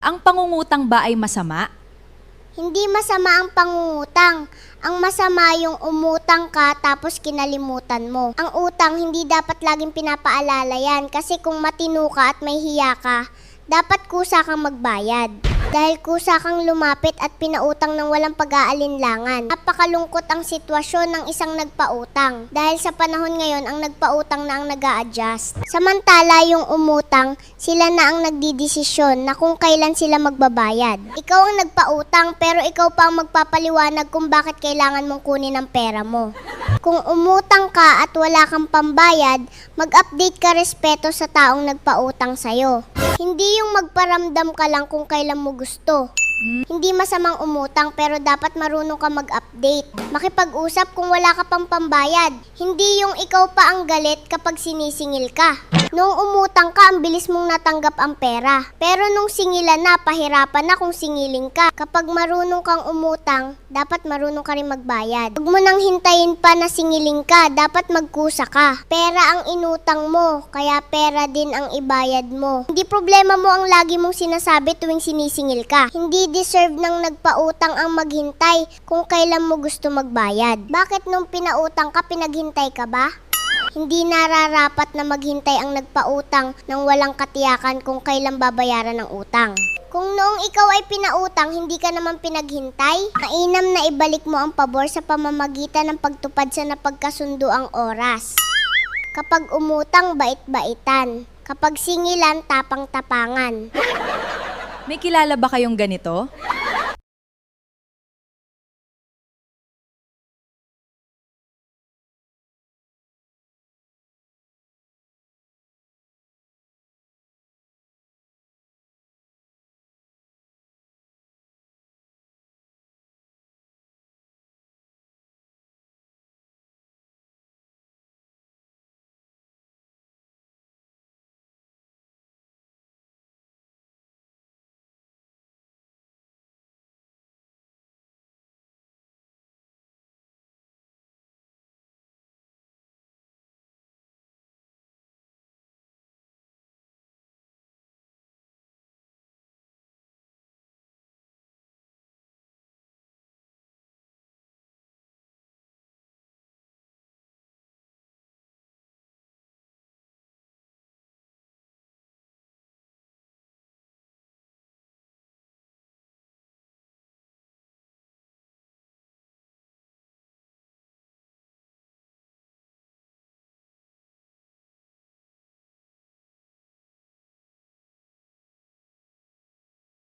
Ang pangungutang ba ay masama? Hindi masama ang pangungutang. Ang masama yung umutang ka tapos kinalimutan mo. Ang utang hindi dapat laging pinapaalala yan kasi kung matino ka at may hiya ka, dapat kusa kang magbayad. Dahil kusa kang lumapit at pinautang ng walang pag-aalinlangan. Napakalungkot ang sitwasyon ng isang nagpautang. Dahil sa panahon ngayon, ang nagpautang na ang nag-a-adjust. Samantala yung umutang, sila na ang nagdidesisyon na kung kailan sila magbabayad. Ikaw ang nagpautang pero ikaw pa ang magpapaliwanag kung bakit kailangan mong kunin ang pera mo. Kung umutang ka at wala kang pambayad, mag-update ka respeto sa taong nagpautang sa'yo. Hindi yung magparamdam ka lang kung kailan mo gusto. Hindi masamang umutang pero dapat marunong ka mag-update. Makipag-usap kung wala ka pang pambayad. Hindi yung ikaw pa ang galit kapag sinisingil ka. Nung umutang ka, ang bilis mong natanggap ang pera. Pero nung singilan na, pahirapan na kung singiling ka. Kapag marunong kang umutang, dapat marunong ka rin magbayad. Huwag mo nang hintayin pa na singiling ka, dapat magkusa ka. Pera ang inutang mo, kaya pera din ang ibayad mo. Hindi problema mo ang lagi mong sinasabi tuwing sinisingil ka. Hindi deserve ng nagpautang ang maghintay kung kailan mo gusto magbayad. Bakit nung pinautang ka, pinaghintay ka ba? Hindi nararapat na maghintay ang nagpautang nang walang katiyakan kung kailan babayaran ng utang. Kung noong ikaw ay pinautang, hindi ka naman pinaghintay, mainam na ibalik mo ang pabor sa pamamagitan ng pagtupad sa napagkasunduang oras. Kapag umutang, bait-baitan. Kapag singilan, tapang-tapangan. May kilala ba kayong ganito?